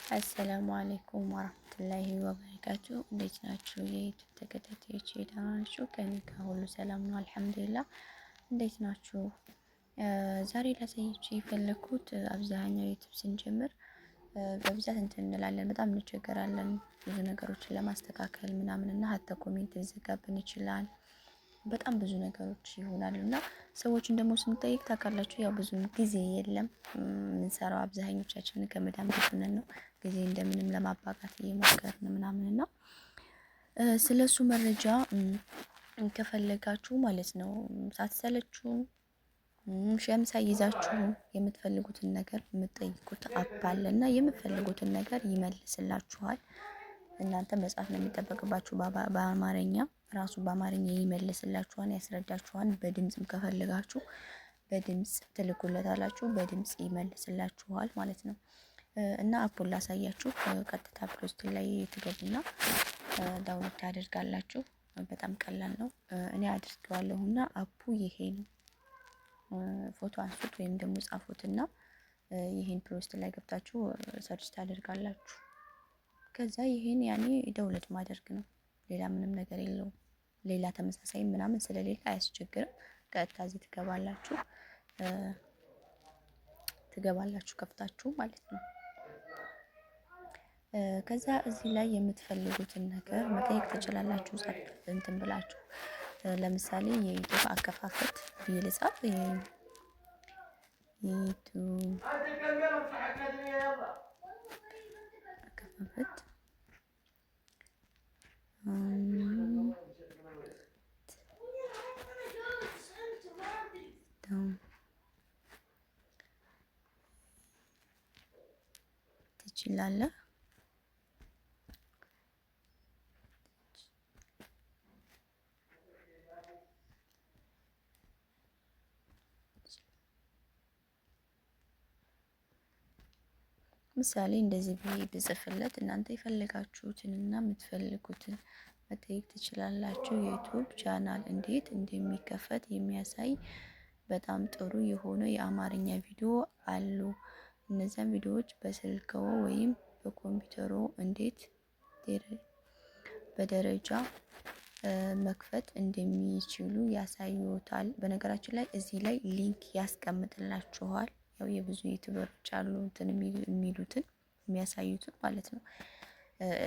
አሰላሙ አለይኩም ወራህመቱላሂ ወበረካቱ። እንዴት ናችሁ የዩቲዩብ ተከታታዮች? ደህና ናችሁ? ከኔ ጋር ሁሉ ሰላም ነው አልሐምዱሊላህ። እንዴት ናችሁ? ዛሬ ላሳያችሁ የፈለኩት አብዛኛው ዩቲዩብ ስንጀምር በብዛት እንትን እንላለን፣ በጣም እንቸገራለን ብዙ ነገሮችን ለማስተካከል ምናምን እና ሀታ ኮሜንት ሊዘጋብን ይችላል። በጣም ብዙ ነገሮች ይሆናሉ እና ሰዎችን ደግሞ ስንጠይቅ ታውቃላችሁ፣ ያው ብዙ ጊዜ የለም። የምንሰራው አብዛኞቻችን ከመዳም ቤት ሆነን ነው ጊዜ እንደምንም ለማባቃት እየሞከርን ምናምን እና ስለሱ መረጃ ከፈለጋችሁ ማለት ነው ሳትሰለችሁ ሸምሳ ይዛችሁ የምትፈልጉትን ነገር የምትጠይቁት አፕ አለ እና የምትፈልጉትን ነገር ይመልስላችኋል። እናንተ መጻፍ ነው የሚጠበቅባችሁ በአማርኛ ራሱ በአማርኛ ይመልስላችኋል፣ ያስረዳችኋል። በድምጽም ከፈለጋችሁ በድምጽ ትልኩለታላችሁ፣ በድምጽ ይመልስላችኋል ማለት ነው። እና አፑን ላሳያችሁ። ቀጥታ ፕሮስት ላይ ትገቡና ዳውንሎድ ታደርጋላችሁ። በጣም ቀላል ነው። እኔ አድርጌዋለሁና አፑ ይሄ ነው። ፎቶ አንሱት ወይም ደግሞ ጻፉትና ይሄን ፕሮስት ላይ ገብታችሁ ሰርች ታደርጋላችሁ። ከዛ ይሄን ያኔ ዳውንሎድ ማድረግ ነው። ሌላ ምንም ነገር የለውም። ሌላ ተመሳሳይ ምናምን ስለሌላ አያስቸግርም። ቀጥታ እዚህ ትገባላችሁ ከፍታችሁ ማለት ነው። ከዛ እዚህ ላይ የምትፈልጉትን ነገር መጠየቅ ትችላላችሁ። እንትን ብላችሁ ለምሳሌ የዩቲዩብ አከፋፈት ብዬ ልጻፍ። የዩቲዩብ አከፋፈት ትችላለህ። ምሳሌ እንደዚህ ብዬ ብጽፍለት እናንተ የፈለጋችሁትንና የምትፈልጉትን መጠየቅ ትችላላችሁ። የዩቲዩብ ቻናል እንዴት እንደሚከፈት የሚያሳይ በጣም ጥሩ የሆነ የአማርኛ ቪዲዮ አሉ። እነዚያን ቪዲዮዎች በስልክዎ ወይም በኮምፒውተሮ እንዴት በደረጃ መክፈት እንደሚችሉ ያሳዩታል። በነገራችን ላይ እዚህ ላይ ሊንክ ያስቀምጥላችኋል። ያው የብዙ ዩቲዩበሮች አሉ እንትን የሚሉትን የሚያሳዩትን ማለት ነው።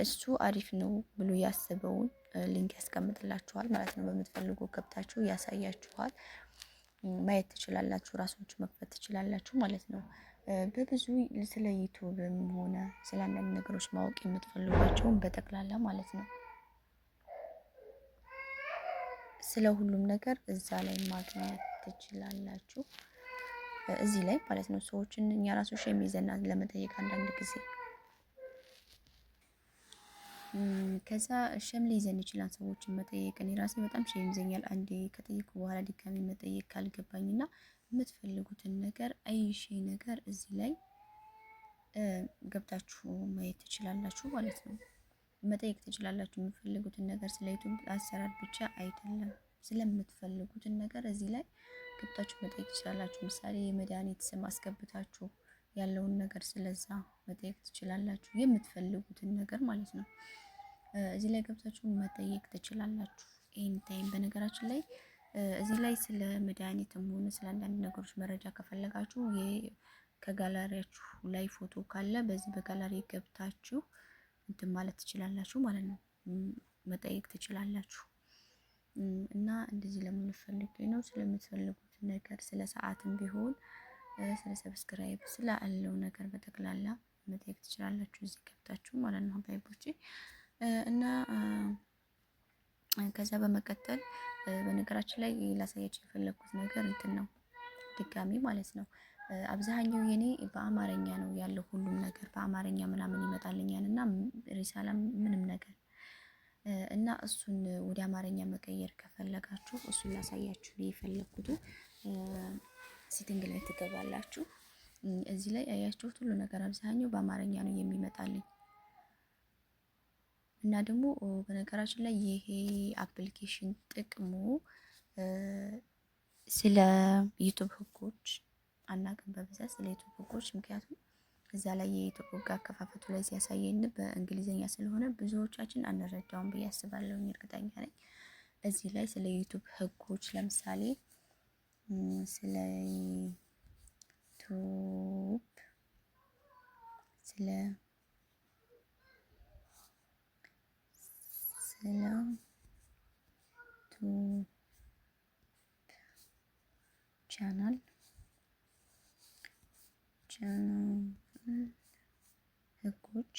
እሱ አሪፍ ነው ብሎ ያስበውን ሊንክ ያስቀምጥላችኋል ማለት ነው። በምትፈልጉ ገብታችሁ ያሳያችኋል። ማየት ትችላላችሁ፣ ራሳችሁ መክፈት ትችላላችሁ ማለት ነው። በብዙ ስለ ዩቲዩብም ሆነ ስለ አንዳንድ ነገሮች ማወቅ የምትፈልጓቸውን በጠቅላላ ማለት ነው ስለ ሁሉም ነገር እዛ ላይ ማግኘት ትችላላችሁ። እዚህ ላይ ማለት ነው። ሰዎችን እኛ ራሱ ሼም ይዘናል ለመጠየቅ አንዳንድ ጊዜ ከዛ ሼም ሊይዘን ይችላል ሰዎችን መጠየቅ። እኔ ራሴ በጣም ሼም ይዘኛል አንዴ ከጠየቁ በኋላ ድጋሚ መጠየቅ ካልገባኝና የምትፈልጉትን ነገር አይሺ ነገር እዚህ ላይ ገብታችሁ ማየት ትችላላችሁ ማለት ነው። መጠየቅ ትችላላችሁ የምትፈልጉትን ነገር ስለ ዩቲዩብ አሰራር ብቻ አይደለም፣ ስለምትፈልጉትን ነገር እዚህ ላይ ገብታችሁ መጠየቅ ትችላላችሁ። ምሳሌ የመድኃኒት ስም አስገብታችሁ ያለውን ነገር ስለዛ መጠየቅ ትችላላችሁ። የምትፈልጉትን ነገር ማለት ነው እዚህ ላይ ገብታችሁ መጠየቅ ትችላላችሁ። ኤኒ ታይም። በነገራችን ላይ እዚህ ላይ ስለ መድኃኒትም ሆነ ስለ አንዳንድ ነገሮች መረጃ ከፈለጋችሁ ከጋላሪያችሁ ላይ ፎቶ ካለ በዚህ በጋላሪ ገብታችሁ እንትን ማለት ትችላላችሁ ማለት ነው። መጠየቅ ትችላላችሁ። እና እንደዚህ ለምንፈልግ ነው ስለምትፈልጉት ነገር ስለ ሰዓትም ቢሆን ስለ ሰብስክራይብ ስለ አለው ነገር በጠቅላላ መጠየቅ ትችላላችሁ እዚህ ገብታችሁ ማለት ነው ባይቦቼ። እና ከዛ በመቀጠል በነገራችን ላይ ላሳያችሁ የፈለኩት ነገር እንትን ነው ድጋሚ ማለት ነው። አብዛኛው የኔ በአማርኛ ነው ያለው ሁሉም ነገር በአማርኛ ምናምን ይመጣልኛል እና ሪሳላ ምንም ነገር እና እሱን ወደ አማርኛ መቀየር ከፈለጋችሁ እሱን ላሳያችሁ የፈለኩት። ሴቲንግ ላይ ትገባላችሁ። እዚህ ላይ አያችሁት ሁሉ ነገር አብዛኛው በአማርኛ ነው የሚመጣልኝ። እና ደግሞ በነገራችን ላይ ይሄ አፕሊኬሽን ጥቅሙ ስለ ዩቲዩብ ህጎች አናውቅም በብዛት ስለ ዩቲዩብ ህጎች። ምክንያቱም እዛ ላይ የዩቱብ ህግ አከፋፈቱ ላይ ሲያሳየን በእንግሊዝኛ ስለሆነ ብዙዎቻችን አንረዳውም ብዬ አስባለሁ። እርግጠኛ ነኝ። እዚህ ላይ ስለ ዩቱብ ህጎች ለምሳሌ ስለ ዩቱብ ስለ ዩቱብ ቻናል ህጎች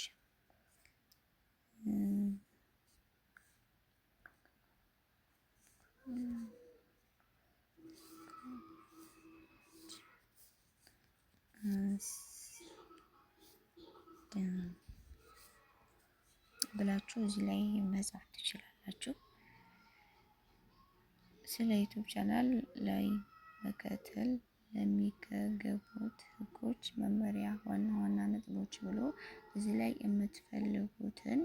ብላችሁ እዚህ ላይ መጻፍ ትችላላችሁ። ስለ ዩቱብ ቻናል ላይ መከተል ለሚገቡት ህጎች፣ መመሪያ፣ ዋና ዋና ነጥቦች ብሎ እዚህ ላይ የምትፈልጉትን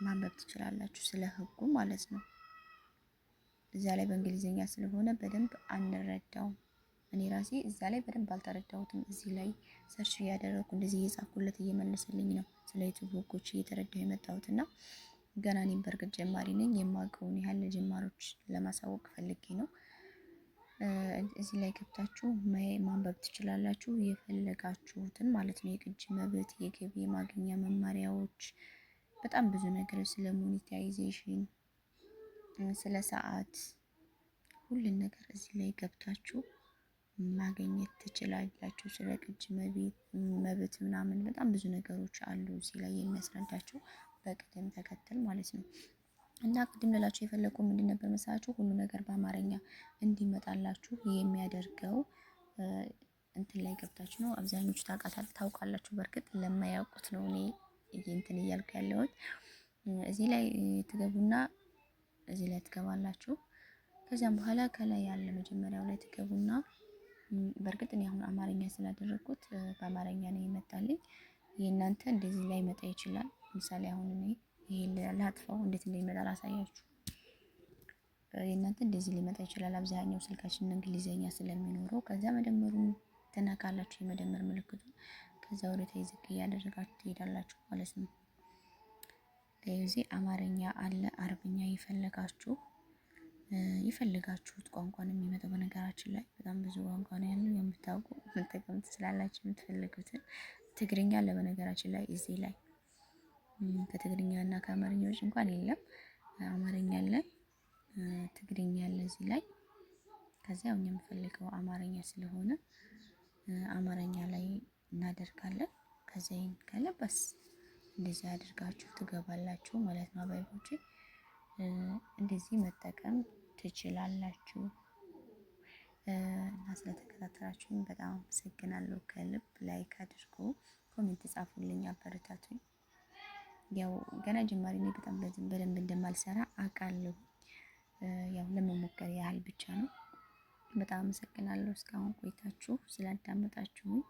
ማንበብ ትችላላችሁ። ስለ ህጉ ማለት ነው። እዛ ላይ በእንግሊዝኛ ስለሆነ በደንብ አንረዳውም። እኔ ራሴ እዛ ላይ በደንብ አልተረዳሁትም። እዚህ ላይ ሰርች እያደረኩ እንደዚህ እየጻፍኩለት እየመለሰልኝ ነው ስለ ዩቱብ ህጎች እየተረዳሁ የመጣሁት እና ገና እኔም በእርግጥ ጀማሪ ነኝ። የማውቀውን ያህል ለጀማሪዎች ለማሳወቅ ፈልጌ ነው። እዚህ ላይ ገብታችሁ ማንበብ ትችላላችሁ የፈለጋችሁትን ማለት ነው። የቅጂ መብት፣ የገቢ ማግኛ መመሪያዎች፣ በጣም ብዙ ነገር ስለ ሞኔታይዜሽን፣ ስለ ሰዓት፣ ሁሉን ነገር እዚህ ላይ ገብታችሁ ማግኘት ትችላላችሁ። ስለ ቅጂ መብት ምናምን በጣም ብዙ ነገሮች አሉ እዚህ ላይ የሚያስረዳችሁ በቅደም ተከተል ማለት ነው። እና ቅድም ልላችሁ የፈለኩ ምንድን ነበር መሰላችሁ? ሁሉ ነገር በአማርኛ እንዲመጣላችሁ የሚያደርገው እንትን ላይ ገብታችሁ ነው። አብዛኞቹ ታውቃላችሁ። በእርግጥ ለማያውቁት ነው እኔ እንትን እያልኩ ያለሁት። እዚህ ላይ ትገቡና እዚህ ላይ ትገባላችሁ። ከዚያም በኋላ ከላይ ያለ መጀመሪያው ላይ ትገቡና በእርግጥ እኔ አሁን አማርኛ ስላደረኩት በአማርኛ ነው የመጣልኝ። የእናንተ እንደዚህ ላይ መጣ ይችላል። ምሳሌ አሁን እኔ ይሄን ላጥፋው፣ እንዴት እንደሚመጣ ላሳያችሁ። የእናንተ እንደዚህ ሊመጣ ይችላል። አብዛኛው ስልካችን እንግሊዘኛ ስለሚኖረው ከዛ መደመሩን ትነካላችሁ፣ የመደመር ምልክቱን። ከዛ ወደ ታይ ዝቅ እያደረጋችሁ ትሄዳላችሁ ማለት ነው። እዚህ አማርኛ አለ፣ አረብኛ የፈለጋችሁት ቋንቋ ነው የሚመጣው። በነገራችን ላይ በጣም ብዙ ቋንቋ ነው ያለው። የምታውቁ መጠቀም ትችላላችሁ የምትፈልጉትን። ትግርኛ አለ በነገራችን ላይ እዚህ ላይ ከትግርኛ እና ከአማርኛዎች እንኳን የለም። አማርኛ አለ፣ ትግርኛ አለ እዚህ ላይ። ከዚያው እኛ የምፈልገው አማርኛ ስለሆነ አማርኛ ላይ እናደርጋለን። ከዚያ ከለበስ እንደዚህ አድርጋችሁ ትገባላችሁ ማለት ነው። አባይቦቼ እንደዚህ መጠቀም ትችላላችሁ። እና ስለተከታተላችሁኝ በጣም አመሰግናለሁ። ከልብ ላይክ አድርጉ፣ ኮሜንት ጻፉልኝ፣ አበረታቱኝ። ያው ገና ጅማሬ ነኝ። በጣም በደንብ እንደማልሰራ አውቃለሁ። ያው ለመሞከር ያህል ብቻ ነው። በጣም አመሰግናለሁ እስካሁን ቆይታችሁ ስላዳመጣችሁኝ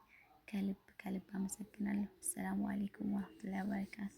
ከልብ አመሰግናለሁ። አሰላሙ አለይኩም ወራህመቱላሂ ወበረካቱ።